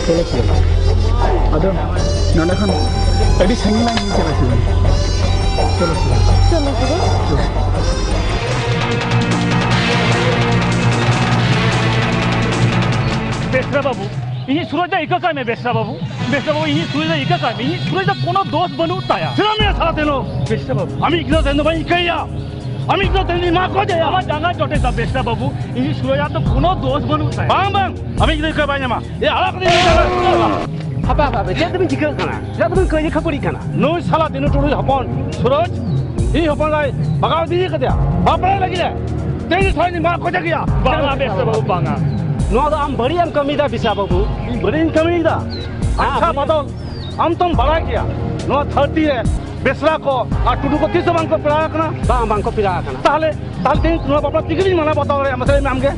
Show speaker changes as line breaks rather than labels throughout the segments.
चले चलो अदो नोंडे खन अभी संगी लाइन चले चलो चलो चलो चलो
बेसरा बाबू ini surajda ika kami besra babu ini surajda ika kami ini surajda kono dos banu taya sira me sath deno besra babu ami ikna tendo bai ikaiya ami ikna tendi ma ko de ama janga jote da besra babu ini surajda to kono dos banu taya bang ami ikna ka bai ma e alak de
apa je tumi jika kana ja tumi ko je khapuri kana
no sala deno toru hapon suraj ini hapon lai bagaw di ka dia apre lagi de tendi thoi ma ko ja gaya banga besra babu banga
नौ तो हम बड़ी हम कमी था बिसा बाबू
बड़ी कमी था अच्छा बताओ हम तुम बड़ा किया नो 30 है बेसरा को और टुडू को 30 बांग को पिराया करना
बांग को पिराया करना
ताले तीन तुम पापा तिगरी मना बताओ रे मसले में हमके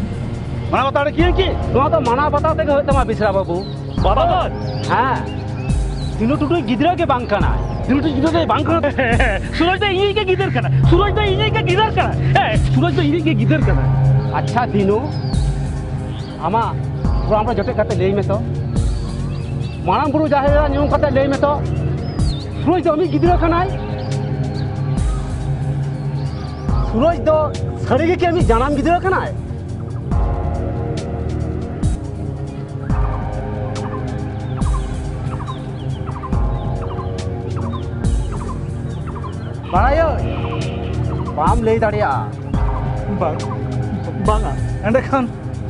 मना बता रे की
नौ तो मना बताते के तमा बिसरा बाबू
बताओ
हां तीनों टुडू गिदरा के बांग करना
तीनों टुडू गिदरा के बांग करना सूरज दे इन्हीं के गिदर करना सूरज दे इन्हीं के गिदर करना सूरज दे इन्हीं के गिदर करना
अच्छा तीनों आमा पुराना जोटे करते ले में तो माराम बुरु जाहेरा न्यूम करते ले में तो सूरज दो अमी गिदरा कनाई सूरज दो सड़ी के अमी जानाम गिदरा कनाई बायो बाम ले दाड़िया
बांगा एंड खान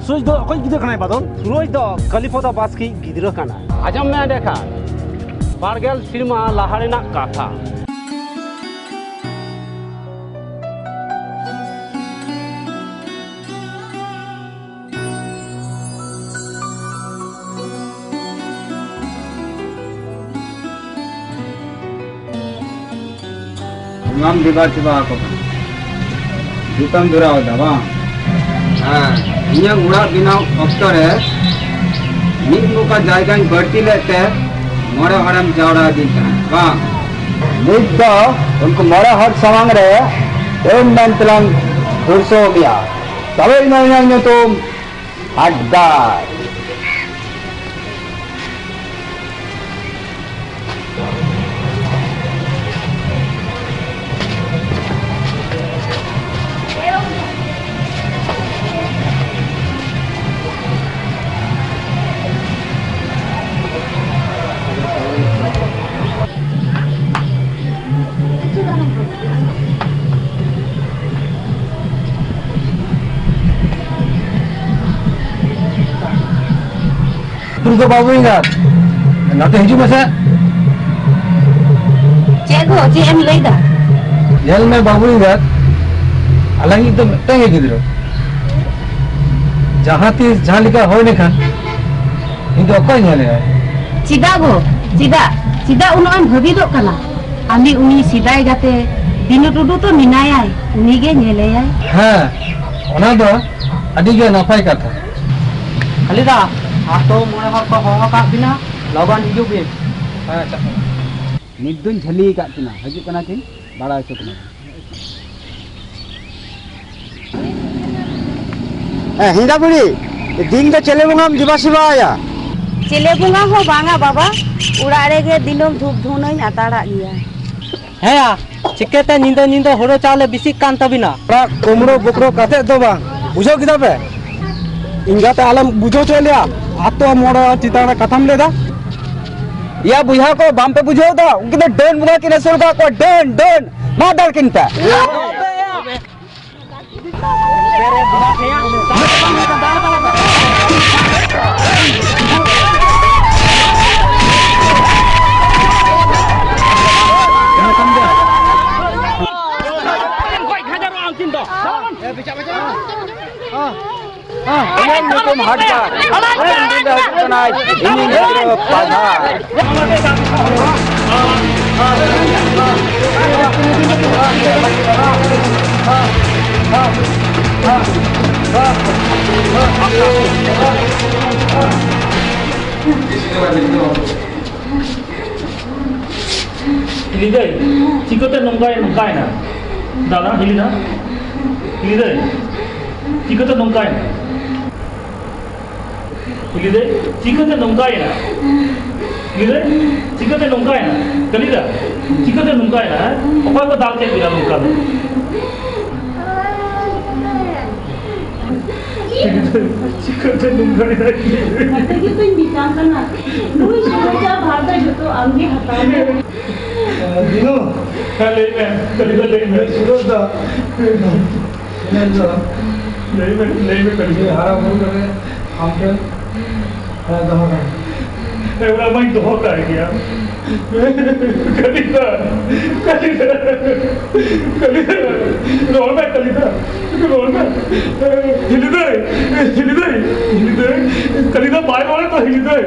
सूरज दो कोई गिदर खाना है बादल
सूरज दो कलिफोदा बास की गिदरा खाना आजम में देखा बारगेल सिरमा लाहारे ना काथा
इमाम दिवार चिबा को दुकान दुरा होता बा हाँ इन्हें उड़ा बिना अक्सर है नींबू का जायगा बढ़ती लेते मोरा हरम जावड़ा दिन का वाह नींब तो उनको मोरा हर सवांग रहे एम मंतलंग गुरसो गया तबे इन्हें तुम अड्डा
तुमको बाबू इंगा ना तो हिजू में से
चेगो जेम लेदा
जेल में बाबू इंगा अलग तो टंगे गिदरो जहाँ तीस जहाँ लिखा हो नहीं खान इनको कोई नहीं ले
चिदा गो चिदा उन्होंने भगी दो कना आमी उन्हीं सिदाई जाते दिनो टुडू तो मिनाया है उन्हीं के नेले है
हाँ उन्हें तो अधिक नफाई का था
खलीदा आप तो मोरे हर को होगा का बिना लगन हिजू के
अच्छा निद्दुन झली का तिना हजू कना थी बड़ा चुकना हिंदा बुड़ी दिन तो चले बुंगा दिवासिबा आया
चले बुंगा हो बांगा बाबा उड़ारे के दिनों धूप धुनो ही आताड़ा गया
है या चिकेते नींदो होरो चाले बिसिक कान तबिना
कोमरो बुकरो कते दो बा बुझो किदा पे इंगाते आलम बुझो चलिया आतो मोड़ा चिताना कथम लेदा
या बुझा को बाम पे बुझो दा उनके तो डन बुझा कि नसल का को डन मादर किनता ini tuh harga, ini dah kenai, ini dah pasar.
Hilida, cikote nongkai na, dalam hilida, cikote nongkai. Kalida, chicken the Nungaina. Kalida, chicken the Nungaina. Kalida, chicken the Nungaina. What the dark take Nunga? Chicken the Nungaina.
Tapi itu bicara kan, lu sudah bahasa itu anggi hatanya.
Dino,
Kalida,
सूरज दा
Kalida.
हारा मुंह करे हमके दहा का
एवढा माहिती तो होता है क्या कलिता कलिता कलिता रोल में कलिता हिलदे कलिता बाय वाले तो हिलदे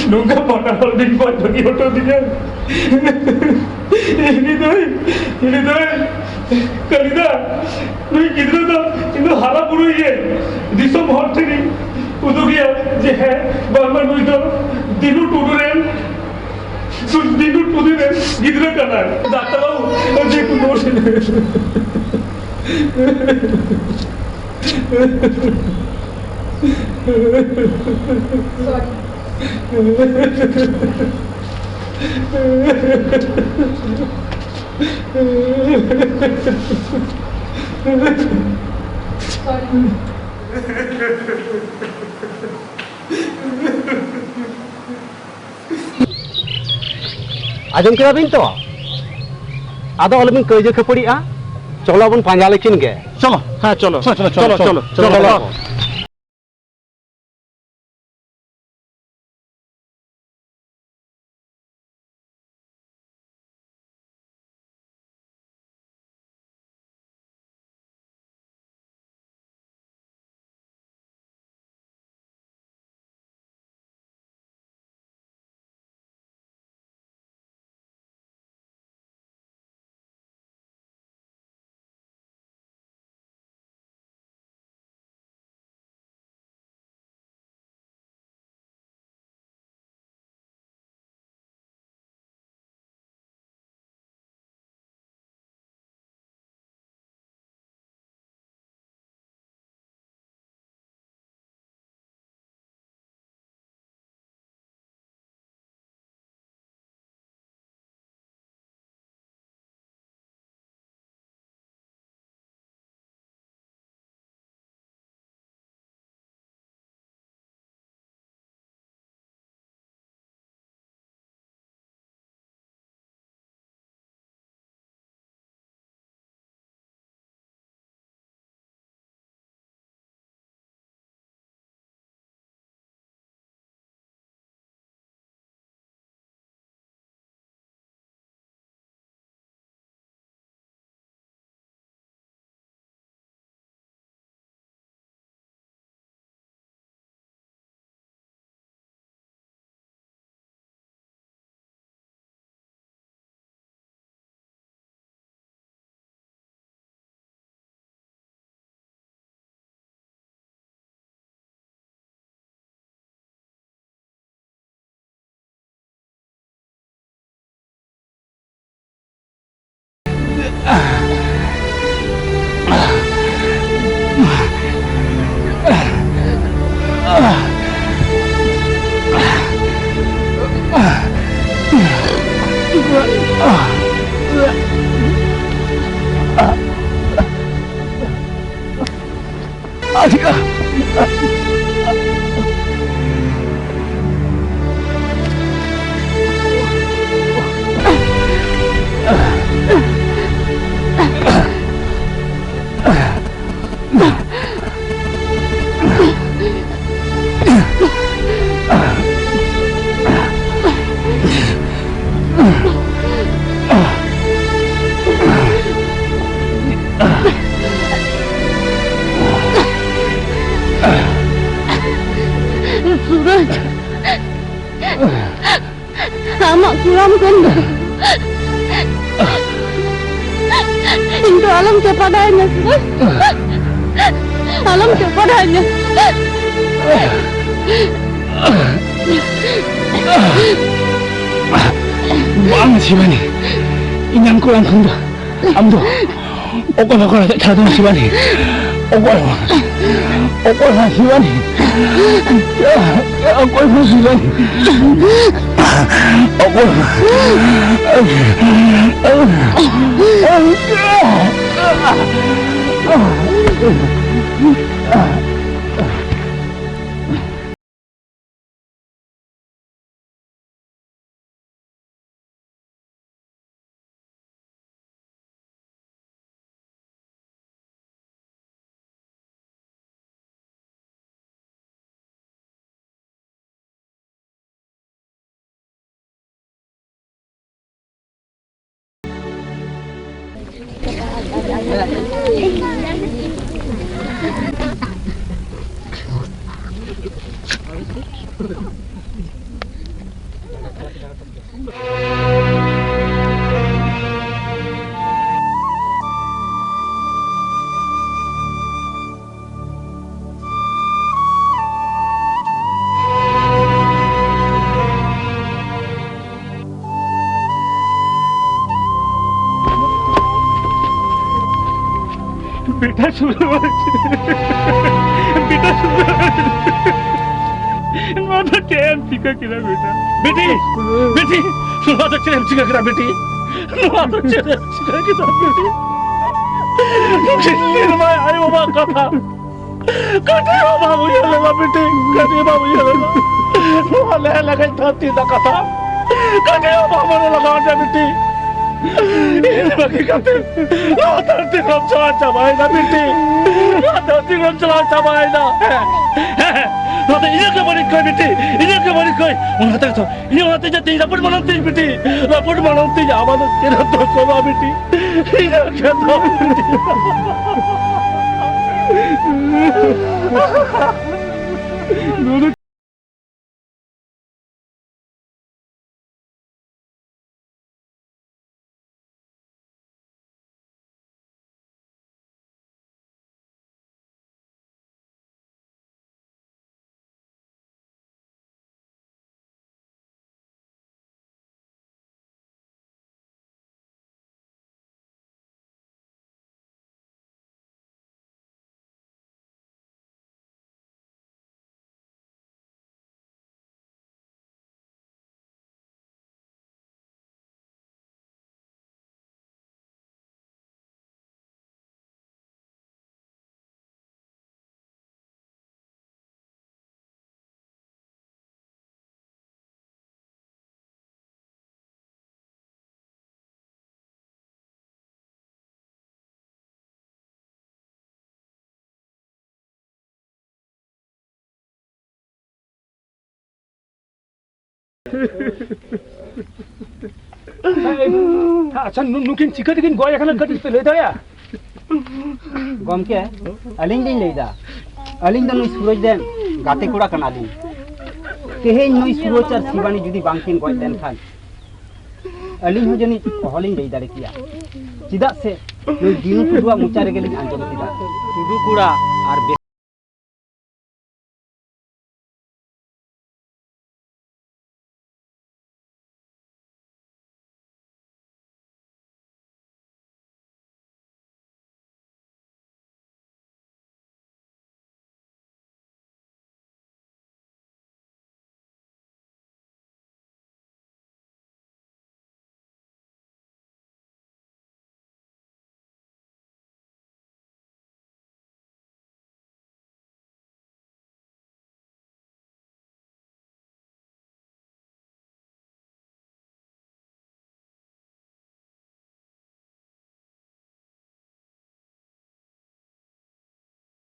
नूका पटा और दिन पर धनी होटो दिया हिलदे कलिता नहीं किधर तो इनको हारा बुरी है दिसो बहुत थी उधर क्या जे है बार-बार नहीं तो दिनू टूटू रहे किधर करना है डॉक्टर बाबू और जे कुछ दोष
आजम करा बिन तो आदो अलमिन कइजे खपड़िया चलो बन पांजा लेकिन के
चलो हाँ चलो चलो
Amak kurang kena. Itu alam kepadanya, alam kepadanya.
Bang sih mana? Inyam kurang kena. Amdo, Okol jatuh Sibani. Okol Sibani. Okol Sibani.
बेटा सूरज बेटा सूरज मैं तो चैन सीखा किया बेटा बेटी बेटी मैं तो चैन सीखा किया बेटी मैं तो चैन सीखा किया बेटी कितने में आए वो बात कथा कटे वो बाबू ये लगा बेटी कटे बाबू ये लगा वो ले लगा था तीन कथा कटे वो बाबू ने लगा दिया बेटी ये लगी कहते धरती को चला चबाएगा बेटी धरती को चला चबाएगा तो इन्हें के बड़ी कोई बेटी इन्हें के बड़ी कोई उन्हें तो इन्हें उन्हें जाते रपोर्ट बनाते बेटी रपोर्ट बनाते जावानो तेरा तो सोना बेटी इन्हें के तो बेटी अच्छा नुकिन चिकन दिकिन गोया खाना कटिस पे ले दया
गम के अलिंग दिन लेदा अलिंग दन सूरज देन गाते कोड़ा कना दिन तेहे नई सूरज और शिवानी जुदी बांकिन गोय देन खान अलिंग हो जनी हलिंग लेदा रे किया चिदा से नई दिनु टुडुआ मुचा रे गेलिन आंजम किदा टुडु कुड़ा और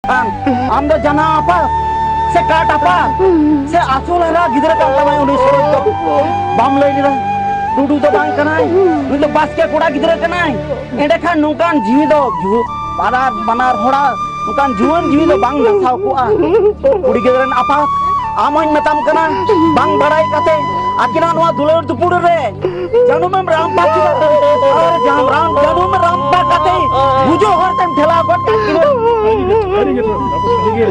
आम दो जना apa से काट apa से आसुल हरा गिदरा का तमाय उनी सूरज तो बाम लई गिरा टुडू तो बांग कनाय नु तो बास के कोड़ा गिदरा कनाय एंडे खान नुकान जीवी दो बानार होड़ा नुकान जुवन जीवी दो बांग नसाव कोआ कुड़ी गिदरन apa आमोñ metam kana bang barai kate akina noa dulur dupur re janum em rampa chida ar janum rampa kate bujo hor tem thela got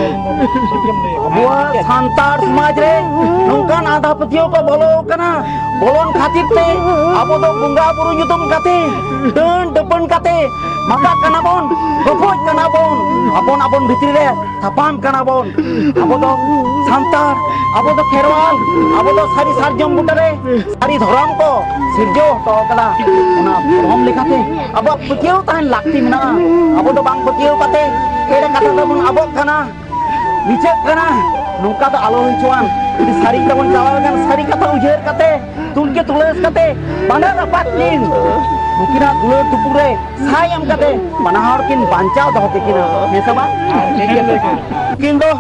abuat santar समाज रे nungkan आधा पतियों को बोलो कना बोलोन खातिर ते abo do bunga buru nyutum kate dan depan kate maka kana bon gopoj kana bon apon apon bhitri re thapam kana bon abo do santar abo do kherwal abo do sari sarjom butare sari dhoram ko sirjo to kala ona prom lekate abo putiyo tahan lakti mena abo do bang putiyo kate eda kata do bon abo kana nicek kana nungka do alo hincuan di sari kabon cawagan sari kata ujer kate tulke tules kate bana dapat nin mungkin dulur tupure sayam kate mana harkin bancau doh tekina biasa ba mungkin do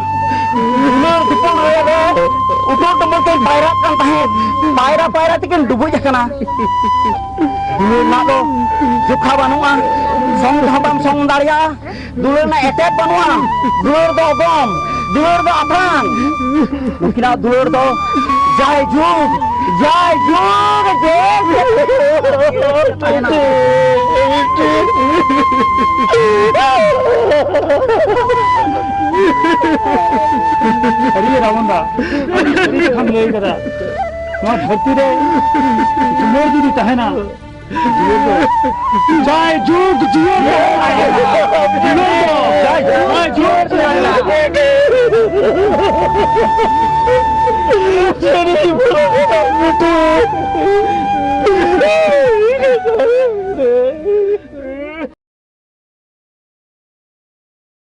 dulur tupur re utur tempat bayrak kan tahe bayra tikin dubuj kana dulur na do jukha banua song dhabam song daria dulur na etep banua dulur do gom dulur do apang mungkin dulur do jai juk
अरे रावणदा हम ले करा वहां धरती रे दुलर दी तहना जय जुग जियो जय जुग